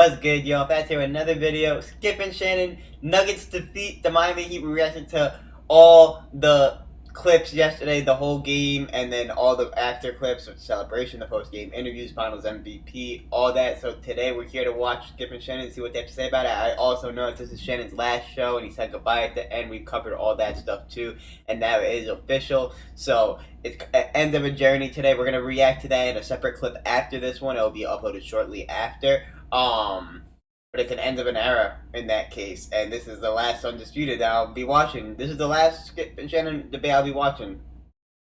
What's good, y'all? Back here with another video. Skip and Shannon. Nuggets defeat the Miami Heat. We reacted to all the clips yesterday, the whole game, and then all the after clips with celebration, the post-game interviews, finals MVP, all that. So today we're here to watch Skip and Shannon and see what they have to say about it. I also know that this is Shannon's last show, and he said goodbye at the end. We've covered all that stuff too, and now it is official. So it's the end of a journey today. We're going to react to that in a separate clip after this one. It will be uploaded shortly after. But it's an end of an era in that case, and this is the last Undisputed that I'll be watching. This is the last Skip and Shannon debate I'll be watching.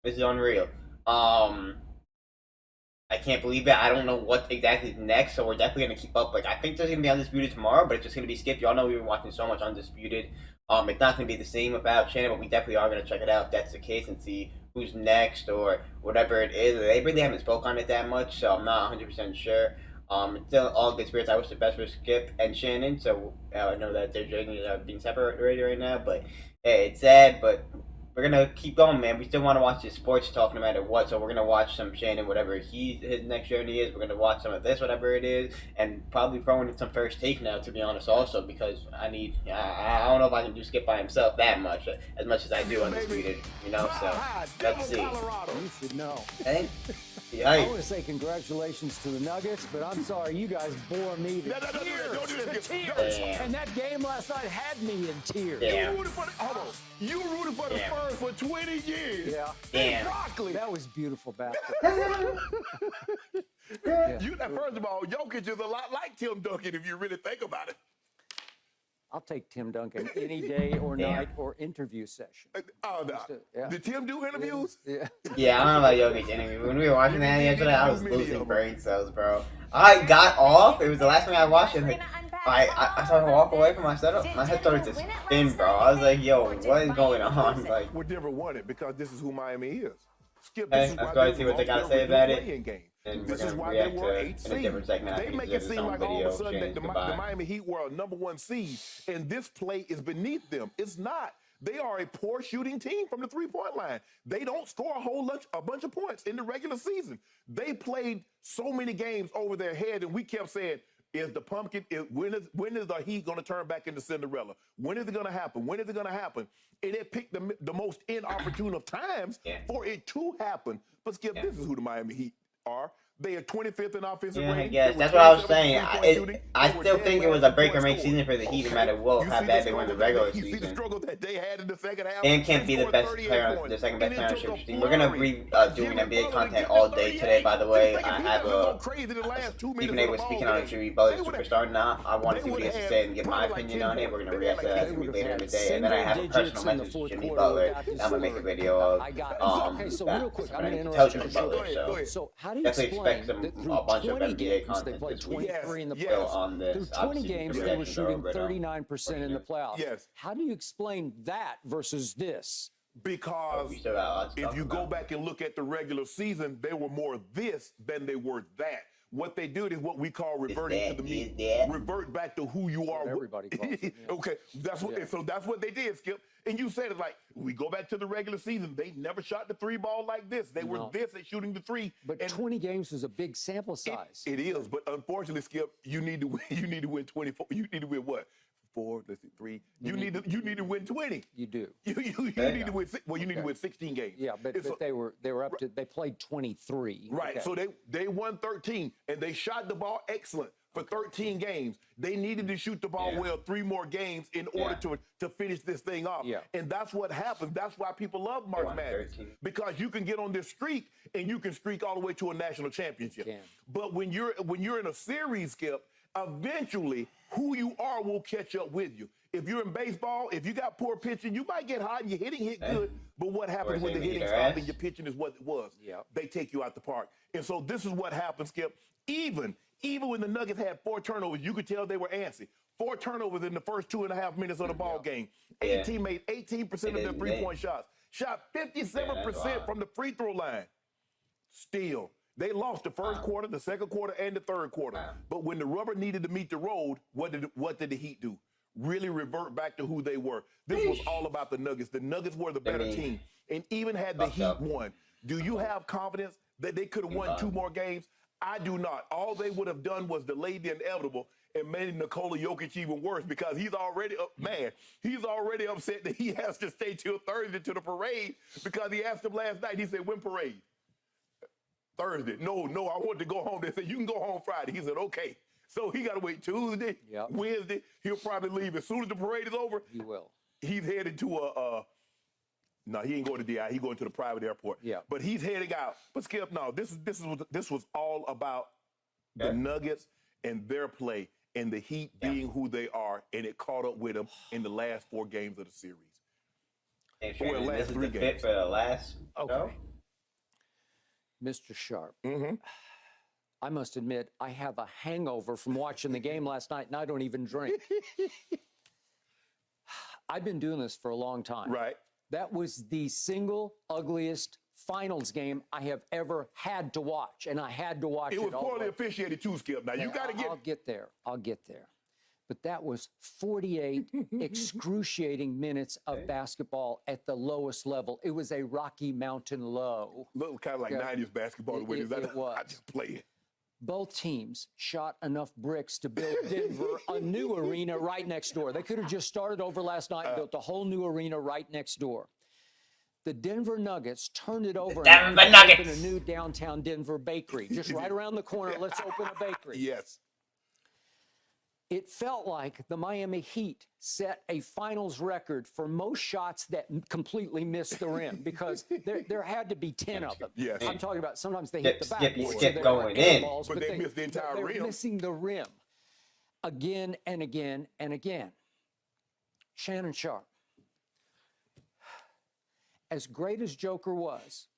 This is unreal. I can't believe it. I don't know what exactly is next, so we're definitely gonna keep up. Like, I think there's gonna be Undisputed tomorrow, but it's just gonna be Skip. Y'all know we've been watching so much Undisputed. It's not gonna be the same without Shannon, but we definitely are gonna check it out if that's the case and see who's next or whatever it is. They really haven't spoke on it that much, so I'm not 100% sure. It's still all good spirits. I wish the best for Skip and Shannon. So I know that they're being separated right now, but hey, it's sad. But we're gonna keep going, man. We still want to watch the sports talk no matter what. So we're gonna watch some Shannon, whatever his next journey is. We're gonna watch some of this, whatever it is, and probably throw in some first take now. To be honest, also because I don't know if I can do Skip by himself that much, as much as I do Undisputed, you know. So let's see. You should know. Hey. I want to say congratulations to the Nuggets, but I'm sorry, you guys bore me to tears. And that game last night had me in tears. Yeah. You rooted for the Spurs for 20 years. Yeah. Broccoli. That was beautiful basketball. First of all, Jokic is a lot like Tim Duncan if you really think about it. I'll take Tim Duncan any day or night or interview session. Did Tim do interviews? Yeah, I don't know about Jokic interview. When we were watching that yesterday, I was losing brain cells, bro. I got off. It was the last thing I watched. And I started to walk away from my setup. My head started to spin, bro. I was like, yo, what is going on? Like, we never won it because this is who Miami is. Skip, let's go and see what they got to say about it. And this is why react they were to 8 seed. in a different segment. They make it seem like all of a sudden that the Miami Heat were a #1 seed, and this play is beneath them. It's not. They are a poor shooting team from the three-point line. They don't score a bunch of points in the regular season. They played so many games over their head, and we kept saying, is the pumpkin, when is the Heat going to turn back into Cinderella? When is it going to happen? When is it going to happen? And it picked the most inopportune of times for it to happen. But Skip, this is who the Miami Heat are. They are 25th in offensive rating. I guess that's what I was saying. I still think it was a break or make season for the Heat, no matter how bad they were in the regular season. You see the struggle that they had in the second half. And can't be the best player, the second best player on the championship team. We're gonna be doing NBA content all day today. By the way, I have Stephen A. was speaking on Jimmy Butler's superstar. Now I want to see what he has to say and get my opinion on it. We're gonna react to that later in the day, and then I have a personal message to Jimmy Butler. I'm gonna make a video of that tell Jimmy Butler. So definitely expect some bunch of NBA content this week. On this. Through 20 games, they were shooting 39% in the playoffs. Yes. How do you explain that versus this? Because if you go back and look at the regular season, they were more this than they were that. What they do is what we call reverting to the mean. Revert back to who you are. Everybody calls it. Okay, so that's what they did, Skip. And you said it like, we go back to the regular season, they never shot the three ball like this. They were this at shooting the three. But 20 games is a big sample size. It is, but unfortunately, Skip, you need to win 24. You need to win what? 4, let's see, 3. You need to win 20. You do. You need to win. Well, you need to win 16 games. Yeah, but they were up to, they played 23. Right. Okay. So they won 13 and they shot the ball excellent for 13 games. They needed to shoot the ball well 3 more games in order to finish this thing off. Yeah. And that's what happens. That's why people love March Madness, because you can get on this streak and you can streak all the way to a national championship. But when you're in a series, Skip, eventually who you are will catch up with you. If you're in baseball, if you got poor pitching, you might get hot and your hitting hit good, but what happens when the hitting stops and your pitching is what it was? They take you out the park. And so this is what happens, Skip. Even when the Nuggets had 4 turnovers, you could tell they were antsy. 4 turnovers in the first 2.5 minutes of the ball game. 18 made 18% of their three-point shots. Shot 57% from the free throw line. Still, they lost the first quarter, the second quarter, and the third quarter. But when the rubber needed to meet the road, what did the Heat do? Really revert back to who they were. This was all about the Nuggets. The Nuggets were the better team. And even had the Heat won, do you have confidence that they could have won 2 more games? I do not. All they would have done was delay the inevitable and made Nikola Jokic even worse because he's already he's already upset that he has to stay till Thursday to the parade because he asked him last night. He said, "When parade?" Thursday. No, I want to go home. They said, "You can go home Friday." He said, "Okay." So he got to wait Tuesday, Wednesday. He'll probably leave as soon as the parade is over. He will. He's headed to no, he ain't going to DI. He's going to the private airport. Yeah. But he's heading out. But Skip, no, this was all about the Nuggets and their play and the Heat being who they are, and it caught up with them in the last 4 games of the series. Hey, Shannon, this is the fit for the last show? Mr. Sharp. I must admit, I have a hangover from watching the game last night, and I don't even drink. I've been doing this for a long time. Right. That was the single ugliest finals game I have ever had to watch, and I had to watch it. It was poorly officiated too, Skip. Now, you got to get... I'll get there. I'll get there. But that was 48 excruciating minutes of basketball at the lowest level. It was a Rocky Mountain low. Little kind of like 90s basketball. The way it was. I just play it. Both teams shot enough bricks to build Denver a new arena right next door. They could have just started over last night and built a whole new arena right next door. The Denver Nuggets turned it over and opened a new downtown Denver bakery. Just right around the corner, let's open a bakery. Yes. It felt like the Miami Heat set a finals record for most shots that completely missed the rim because there had to be 10 of them. Yes. I'm talking about sometimes they hit the backboard. Skip going in. Balls, but they missed the entire rim. They're missing the rim again and again and again. Shannon Sharp. As great as Joker was,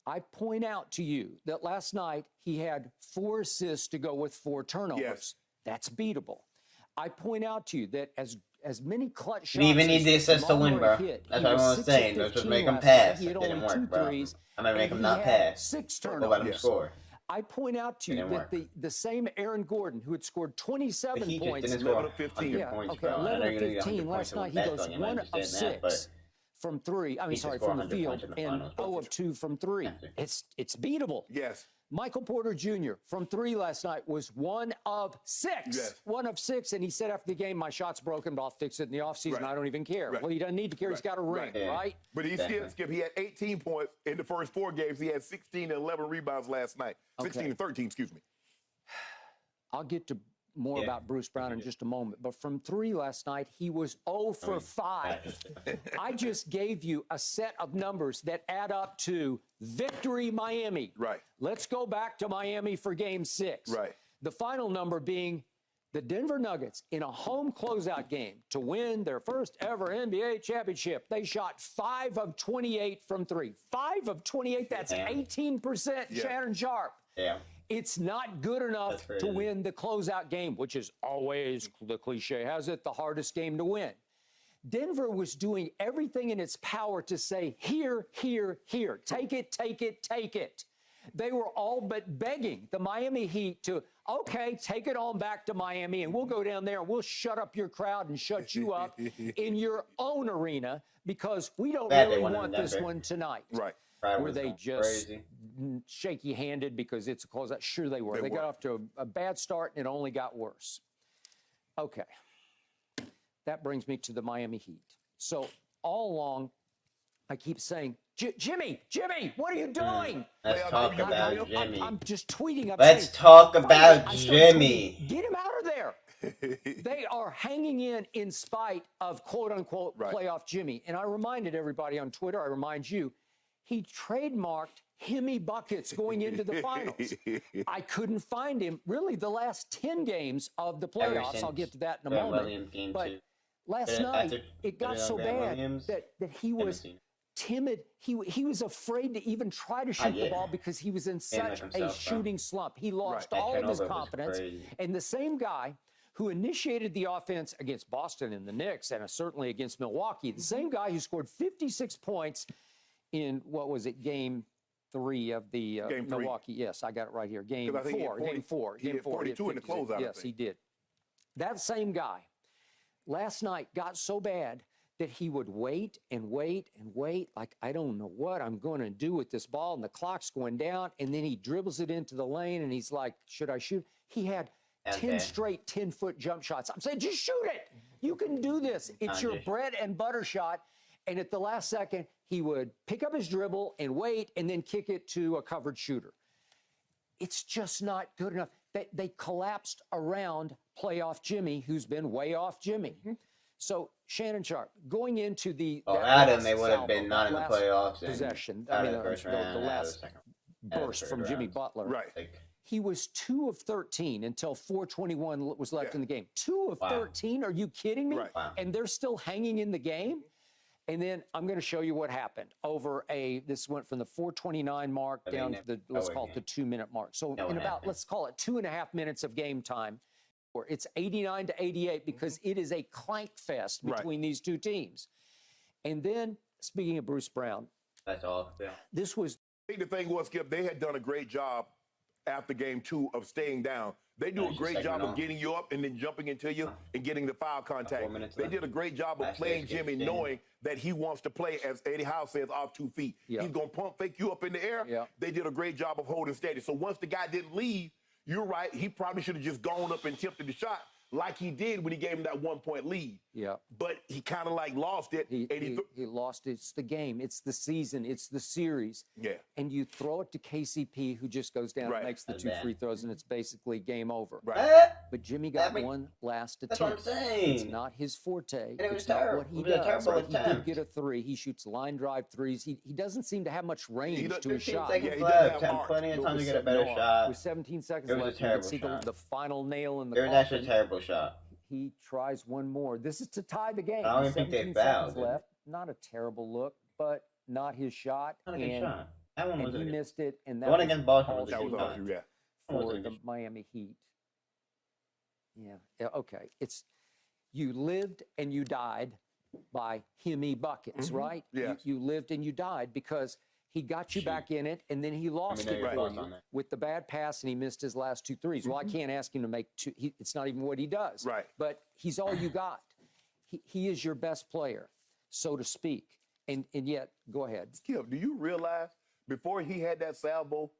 I point out to you that last night he had 4 assists to go with 4 turnovers. Yes. That's beatable. I point out to you that as many clutch shots, You even need the assist to win, bro. That's what I was saying. Let's just make him pass. It didn't work, bro. I'm gonna make him not pass. 6 We'll turnovers. let him score. I point out to you that the same Aaron Gordon, who had scored 27 points, 11 of 15. Yeah, points, okay, 11 of 15. Last night he goes 1 of 6 from 3. I mean, sorry, from the field, and 0 of 2 from 3. It's beatable. Yes. Michael Porter Jr. from 3 last night was 1 of 6. Yes. 1 of 6, and he said after the game, my shot's broken, but I'll fix it in the offseason. Right. I don't even care. Right. Well, he doesn't need to care. He's got a ring, right? But he still, Skip, he had 18 points in the first 4 games. He had 16 and 11 rebounds last night. 16 and 13, excuse me. I'll get to more about Bruce Brown in just a moment. But from 3 last night, he was 0 for 5. I just gave you a set of numbers that add up to victory Miami. Right. Let's go back to Miami for game 6. Right. The final number being the Denver Nuggets in a home closeout game to win their first ever NBA championship. They shot 5 of 28 from 3. 5 of 28, that's 18%, Shannon Sharp. Yeah. It's not good enough to win the closeout game, which is always, the cliche has it, the hardest game to win. Denver was doing everything in its power to say, here, here, here. Take it, take it, take it. They were all but begging the Miami Heat to, okay, take it on back to Miami, and we'll go down there and we'll shut up your crowd and shut you up in your own arena because we don't really want this one tonight. Right. Were they just shaky-handed because it's a closeout? Sure they were. They got off to a bad start, and it only got worse. Okay. That brings me to the Miami Heat. So all along, I keep saying, Jimmy, what are you doing? Let's talk about Jimmy. I'm just tweeting. Let's talk about Jimmy. Get him out of there. They are hanging in spite of quote-unquote playoff Jimmy. And I reminded everybody on Twitter, I remind you, he trademarked Himmy buckets going into the finals. I couldn't find him really the last 10 games of the playoffs. I'll get to that in a moment. But last night, it got so bad that he was timid. He was afraid to even try to shoot the ball because he was in such a shooting slump. He lost all of his confidence. And the same guy who initiated the offense against Boston and the Knicks and certainly against Milwaukee, the same guy who scored 56 points in, what was it, game 3 of the Milwaukee. Yes, I got it right here. Game 4. Game 4. He had 42 in the closeout. Yes, he did. That same guy last night got so bad that he would wait and wait and wait, like, I don't know what I'm going to do with this ball, and the clock's going down, and then he dribbles it into the lane, and he's like, should I shoot? He had 10 straight 10-foot jump shots. I'm saying, just shoot it. You can do this. It's your bread and butter shot. And at the last second, he would pick up his dribble and wait and then kick it to a covered shooter. It's just not good enough. They collapsed around playoff Jimmy, who's been way off Jimmy. So, Shannon Sharp, going into the Adam, they would have been not in the playoffs. Possession. I mean, the last burst from Jimmy Butler. Right. He was 2 of 13 until 4:21 was left in the game. 2 of 13? Are you kidding me? Right. Wow. And they're still hanging in the game? And then I'm going to show you what happened over this went from the 4:29 mark down to the, let's call it the 2-minute mark. So in about, let's call it 2.5 minutes of game time, or it's 89-88 because it is a clank fest between these two teams. And then, speaking of Bruce Brown. That's all. Yeah. This was. I think the thing was, Skip, they had done a great job after game 2 of staying down. They do a great job of getting you up and then jumping into you and getting the foul contact. They did a great job of playing Jimmy, knowing that he wants to play, as Eddie Howe says, off 2 feet. He's going to pump fake you up in the air. They did a great job of holding steady. So once the guy didn't leave, you're right, he probably should have just gone up and attempted the shot like he did when he gave him that 1-point lead. But he kind of like lost it. He lost it. It's the game. It's the season. It's the series. And you throw it to KCP, who just goes down and makes the 2 free throws, and it's basically game over. But Jimmy got one last attempt. That's what I'm saying. It's not his forte. And it was it's not terrible. what he It was a does. terrible He did get a 3. He shoots line drive threes. He doesn't seem to have much range to his shot. 15 seconds left. Plenty of time to get a better shot. With 17 seconds It was a left, you can terrible see shot. the final nail in the It was actually a terrible shot. He tries one more. This is to tie the game. I don't even think they 17 fouled. seconds left. Not a terrible look, but not his shot. Not a good shot. That one was he missed it. And that the one was against Boston was That was awesome, for the Miami Heat. Yeah. Okay. It's you lived and you died by Himmy buckets, right? Yes. You lived and you died because he got you back in it, and then he lost it for you with the bad pass, and he missed his last 2 threes. Well, I can't ask him to make 2. It's not even what he does. But he's all you got. He is your best player, so to speak. And yet, go ahead. Skip, do you realize before he had that salvo,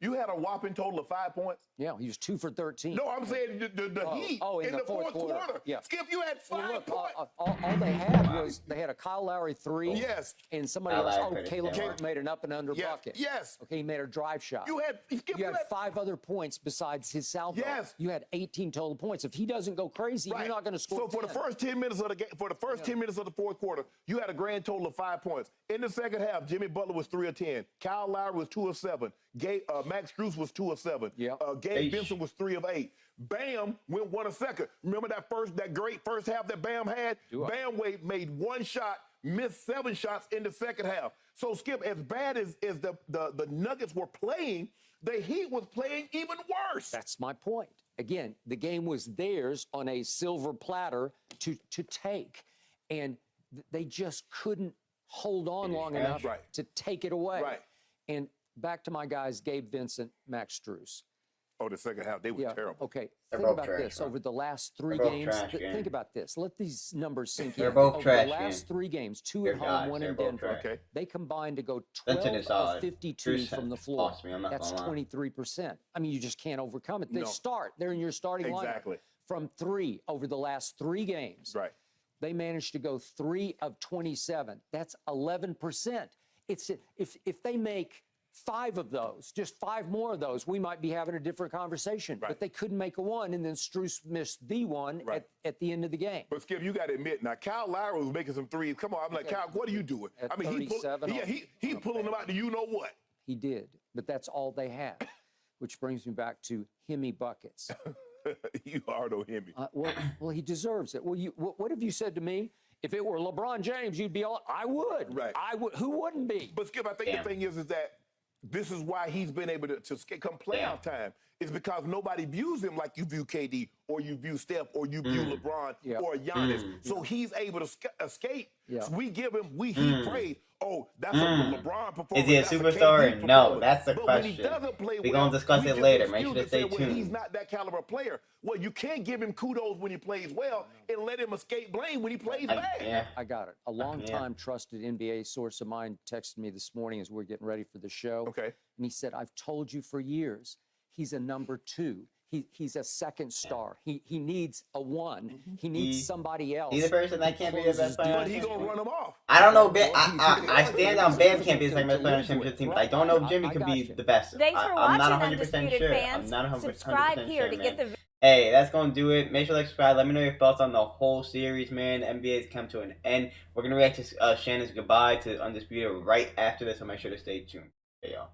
you had a whopping total of 5 points? Yeah, he was 2 for 13. No, I'm saying the Heat in the fourth quarter. Yeah. Skip, you had 5 points. All they had was they had a Kyle Lowry 3. Yes. And somebody else. Caleb Martin made an up and under bucket. Yes. Okay, he made a drive shot. You had 5 other points besides his salvo. Yes. You had 18 total points. If he doesn't go crazy, you're not going to score. So for the first 10 minutes of the game, for the first 10 minutes of the fourth quarter, you had a grand total of 5 points. In the second half, Jimmy Butler was 3 of 10. Kyle Lowry was 2 of 7. Max Strus was 2 of 7. Gabe Vincent was 3 of 8. Bam went 1 of 2. Remember that great first half that Bam had? Bam made 1 shot, missed 7 shots in the second half. So, Skip, as bad as the Nuggets were playing, the Heat was playing even worse. That's my point. Again, the game was theirs on a silver platter to take. And they just couldn't hold on long enough to take it away. And back to my guys, Gabe Vincent, Max Strus. Oh, the second half, they were terrible. Okay, think about this. Over the last 3 games, think about this. Let these numbers sink in. They're both Over trash. The last 3 games, 2 at home, 1 in Denver. They combined to go 12 of 52 from the floor. That's 23%. I mean, you just can't overcome it. They start. They're in your starting lineup. From 3 over the last 3 games. They managed to go 3 of 27. That's 11%. It's if they make 5 of those, just 5 more of those, we might be having a different conversation. But they couldn't make a 1, and then Strus missed the 1 at the end of the game. But Skip, you got to admit, now Kyle Lowry was making some threes. Come on, I'm like, Kyle, what are you doing? At I mean, he's pulling them out to you know what. He did, but that's all they had, which brings me back to Himmy buckets. You are no Himmy. Well, he deserves it. Well, what have you said to me? If it were LeBron James, you'd be all. I would. I would. Who wouldn't be? But Skip, I think the thing is that this is why he's been able to come playoff time. It's because nobody views him like you view KD or you view Steph or you view LeBron or Giannis. So he's able to escape. So we give him, he praise. Oh, that's a LeBron performance. Is he a superstar? No, that's the question. We're going to discuss it later. Make sure to stay tuned. He's not that caliber player. Well, you can't give him kudos when he plays well and let him escape blame when he plays bad. I got it. A long-time trusted NBA source of mine texted me this morning as we're getting ready for the show. Okay. And he said, I've told you for years, he's a number 2. He's a second star. He needs a one. He needs somebody else. He's a person that can't be the best player. But he gonna run them off. I don't know. I stand on Bam can't be the second best player on the championship team, but I don't know if Jimmy could be the best. Thanks for I'm not watching, 100% Undisputed sure. fans. I'm not 100% Subscribe here sure, to man. get the. Hey, that's gonna do it. Make sure to subscribe. Let me know your thoughts on the whole series, man. NBA's come to an end. We're gonna react to Shannon's goodbye to Undisputed right after this, so make sure to stay tuned. Hey, y'all.